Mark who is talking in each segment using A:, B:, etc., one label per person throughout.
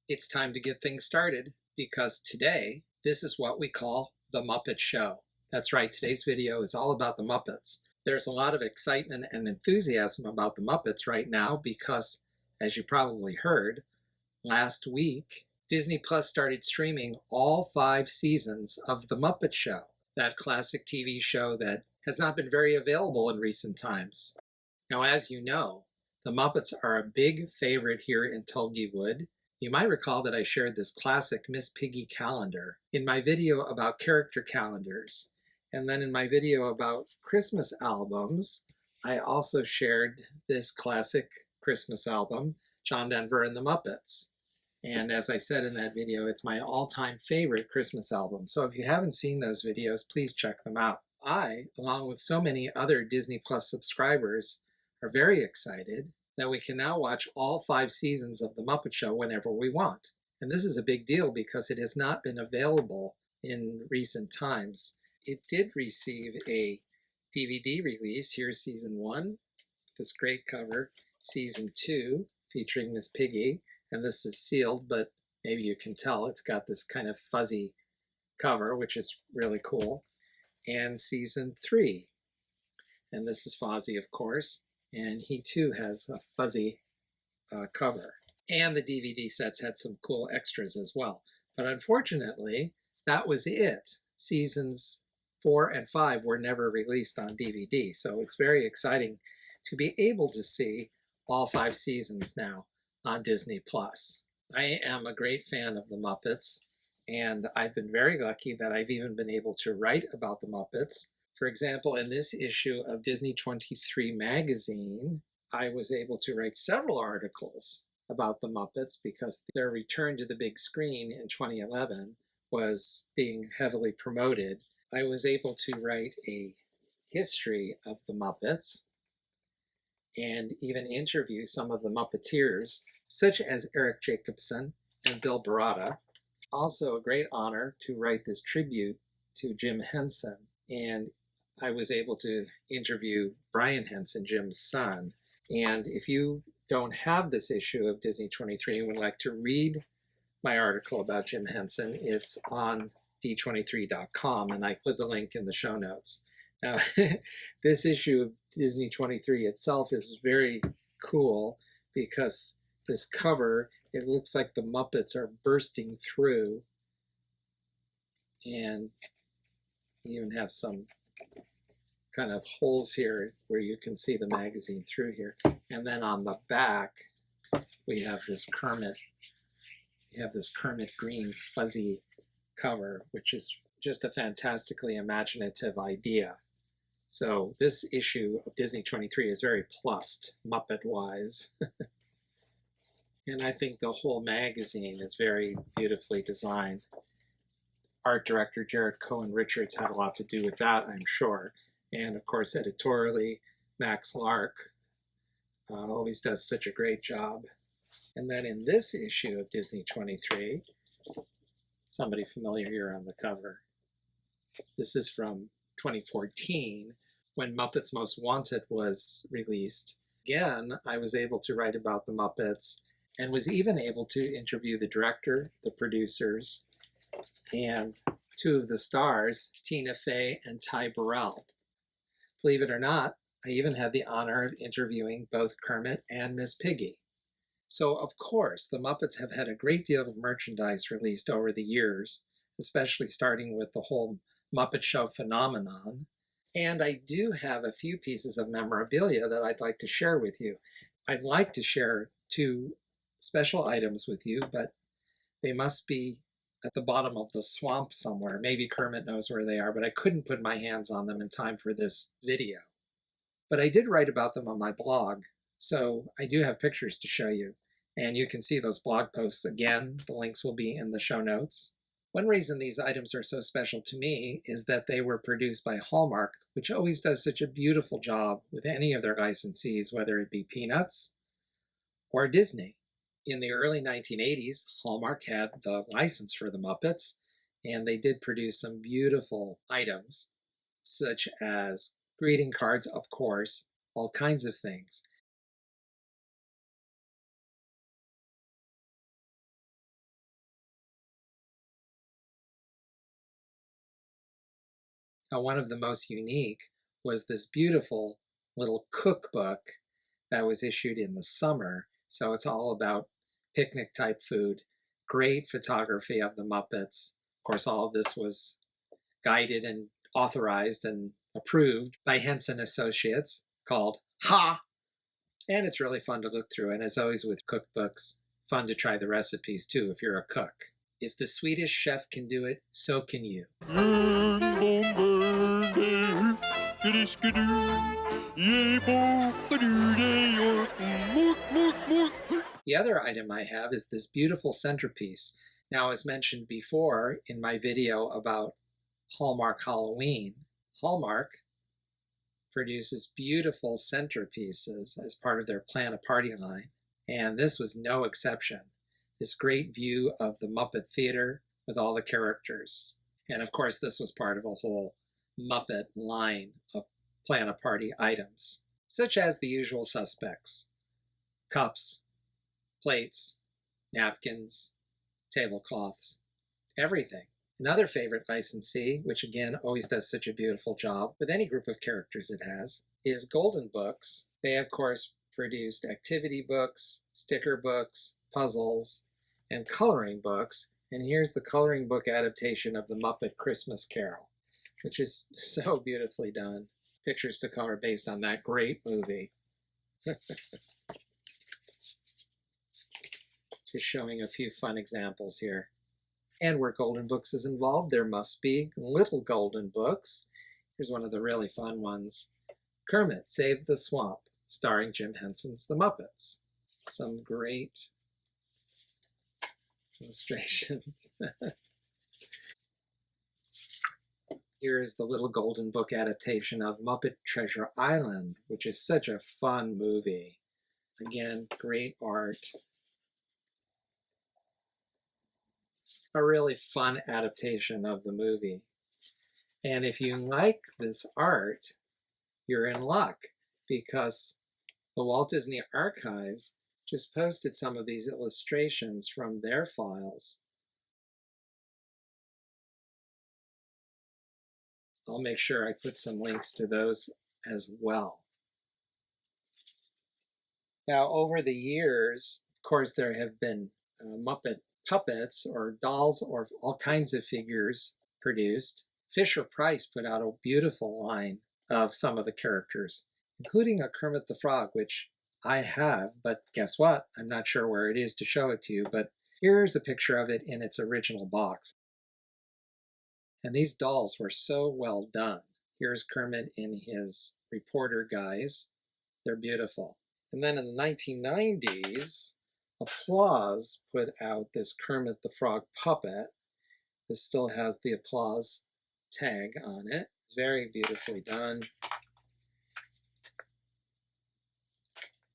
A: It's time to get things started because today, this is what we call the Muppet Show. That's right, today's video is all about the Muppets. There's a lot of excitement and enthusiasm about the Muppets right now because, as you probably heard, last week, Disney Plus started streaming all 5 seasons of the Muppet Show, that classic TV show that has not been very available in recent times. Now, as you know, the Muppets are a big favorite here in Tulgeywood. You might recall that I shared this classic Miss Piggy calendar in my video about character calendars. And then in my video about Christmas albums, I also shared this classic Christmas album, John Denver and the Muppets. And as I said in that video, it's my all-time favorite Christmas album. So if you haven't seen those videos, please check them out. I, along with so many other Disney Plus subscribers, are very excited that we can now watch all 5 seasons of The Muppet Show whenever we want. And this is a big deal because it has not been available in recent times. It did receive a DVD release. Here's Season 1, this great cover. Season 2, featuring Miss Piggy. And this is sealed, but maybe you can tell it's got this kind of fuzzy cover, which is really cool. And Season 3. And this is Fozzie, of course. And he too has a fuzzy cover. And the DVD sets had some cool extras as well. But unfortunately, that was it. Seasons 4 and 5 were never released on DVD. So it's very exciting to be able to see all 5 seasons now on Disney Plus. I am a great fan of the Muppets, and I've been very lucky that I've even been able to write about the Muppets. For example, in this issue of Disney 23 magazine, I was able to write several articles about the Muppets because their return to the big screen in 2011 was being heavily promoted. I was able to write a history of the Muppets and even interview some of the Muppeteers, such as Eric Jacobson and Bill Barada. Also a great honor to write this tribute to Jim Henson, and I was able to interview Brian Henson, Jim's son. And if you don't have this issue of Disney 23 and would like to read my article about Jim Henson, it's on d23.com, and I put the link in the show notes. Now, this issue of Disney 23 itself is very cool because this cover, it looks like the Muppets are bursting through, and you even have some kind of holes here where you can see the magazine through here. And then on the back, we have this Kermit green fuzzy cover, which is just a fantastically imaginative idea. So this issue of Disney 23 is very plussed, Muppet-wise. And I think the whole magazine is very beautifully designed. Art director Jared Cohen Richards had a lot to do with that, I'm sure. And of course, editorially, Max Lark always does such a great job. And then in this issue of Disney 23, somebody familiar here on the cover. This is from 2014, when Muppets Most Wanted was released. Again, I was able to write about the Muppets and was even able to interview the director, the producers, and 2 of the stars, Tina Fey and Ty Burrell. Believe it or not, I even had the honor of interviewing both Kermit and Miss Piggy. So, of course, the Muppets have had a great deal of merchandise released over the years, especially starting with the whole Muppet Show phenomenon. And I do have a few pieces of memorabilia that I'd like to share with you. I'd like to share 2 special items with you, but they must be at the bottom of the swamp somewhere. Maybe Kermit knows where they are, but I couldn't put my hands on them in time for this video. But I did write about them on my blog, so I do have pictures to show you. And you can see those blog posts again. The links will be in the show notes. One reason these items are so special to me is that they were produced by Hallmark, which always does such a beautiful job with any of their licensees, whether it be Peanuts or Disney. In the early 1980s, Hallmark had the license for the Muppets, and they did produce some beautiful items, such as greeting cards, of course, all kinds of things. Now, one of the most unique was this beautiful little cookbook that was issued in the summer. So it's all about picnic type food, great photography of the Muppets. Of course, all of this was guided and authorized and approved by Henson Associates, called Ha! And it's really fun to look through. And as always with cookbooks, fun to try the recipes too if you're a cook. If the Swedish Chef can do it, so can you. The other item I have is this beautiful centerpiece. Now, as mentioned before in my video about Hallmark Halloween, Hallmark produces beautiful centerpieces as part of their Plan a Party line, and this was no exception. This great view of the Muppet Theater with all the characters. And of course, this was part of a whole Muppet line of Plan a Party items, such as the usual suspects: cups, plates, napkins, tablecloths, everything. Another favorite licensee, which again always does such a beautiful job with any group of characters it has, is Golden Books. They, of course, produced activity books, sticker books, puzzles, and coloring books. And here's the coloring book adaptation of the Muppet Christmas Carol, which is so beautifully done. Pictures to color based on that great movie. Just showing a few fun examples here. And where Golden Books is involved, there must be little Golden Books. Here's one of the really fun ones. Kermit Saved the Swamp, starring Jim Henson's The Muppets. Some great illustrations. Here's the little Golden Book adaptation of Muppet Treasure Island, which is such a fun movie. Again, great art. A really fun adaptation of the movie. And if you like this art, you're in luck, because the Walt Disney Archives just posted some of these illustrations from their files. I'll make sure I put some links to those as well. Now, over the years, of course, there have been Muppet puppets or dolls or all kinds of figures produced. Fisher-Price put out a beautiful line of some of the characters, including a Kermit the Frog, which I have, but guess what? I'm not sure where it is to show it to you, but here's a picture of it in its original box. And these dolls were so well done. Here's Kermit in his reporter guise. They're beautiful. And then in the 1990s, Applause put out this Kermit the Frog puppet. This still has the Applause tag on it. It's very beautifully done.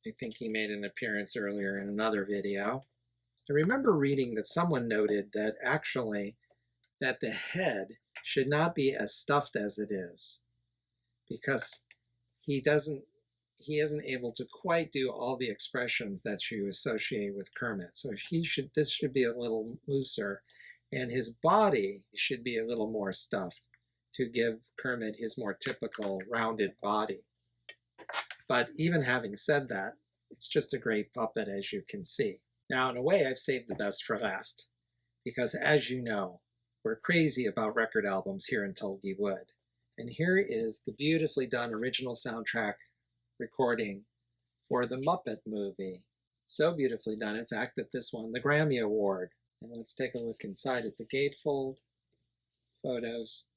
A: I think he made an appearance earlier in another video. I remember reading that someone noted that actually that the head should not be as stuffed as it is, because he isn't able to quite do all the expressions that you associate with Kermit. So this should be a little looser, and his body should be a little more stuffed to give Kermit his more typical rounded body. But even having said that, it's just a great puppet, as you can see. Now, in a way, I've saved the best for last, because as you know, we're crazy about record albums here in Tulgey Wood. And here is the beautifully done original soundtrack recording for the Muppet Movie. So beautifully done, in fact, that this won the Grammy Award. And let's take a look inside at the gatefold. Photos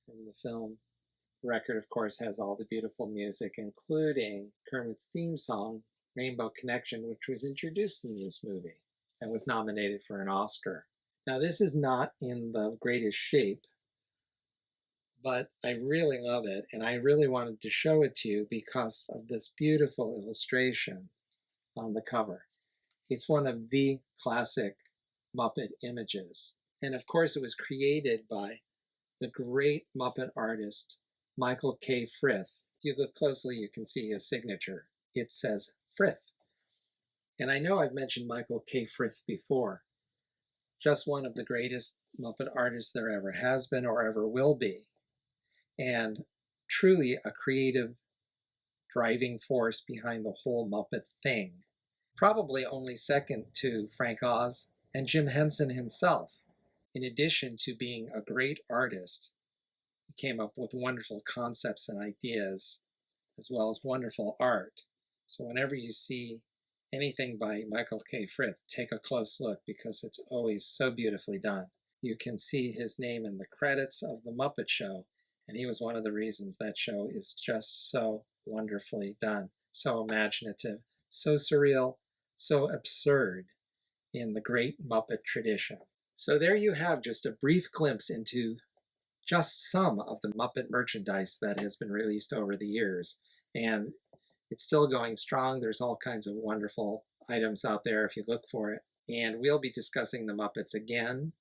A: from the film. The record, of course, has all the beautiful music, including Kermit's theme song, Rainbow Connection, which was introduced in this movie and was nominated for an Oscar. Now, this is not in the greatest shape, but I really love it, and I really wanted to show it to you because of this beautiful illustration on the cover. It's one of the classic Muppet images. And of course, it was created by the great Muppet artist, Michael K. Frith. If you look closely, you can see his signature. It says Frith. And I know I've mentioned Michael K. Frith before. Just one of the greatest Muppet artists there ever has been or ever will be. and truly a creative driving force behind the whole Muppet thing. Probably only second to Frank Oz and Jim Henson himself. In addition to being a great artist, he came up with wonderful concepts and ideas, as well as wonderful art. So whenever you see anything by Michael K. Frith, take a close look because it's always so beautifully done. You can see his name in the credits of the Muppet Show, and he was one of the reasons that show is just so wonderfully done, so imaginative, so surreal, so absurd in the great Muppet tradition. So there you have just a brief glimpse into just some of the Muppet merchandise that has been released over the years. And it's still going strong. There's all kinds of wonderful items out there if you look for it. And we'll be discussing the Muppets again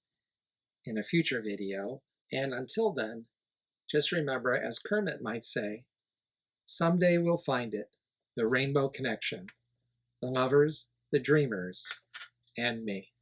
A: in a future video. And until then, just remember, as Kermit might say, someday we'll find it, the Rainbow Connection, the lovers, the dreamers, and me.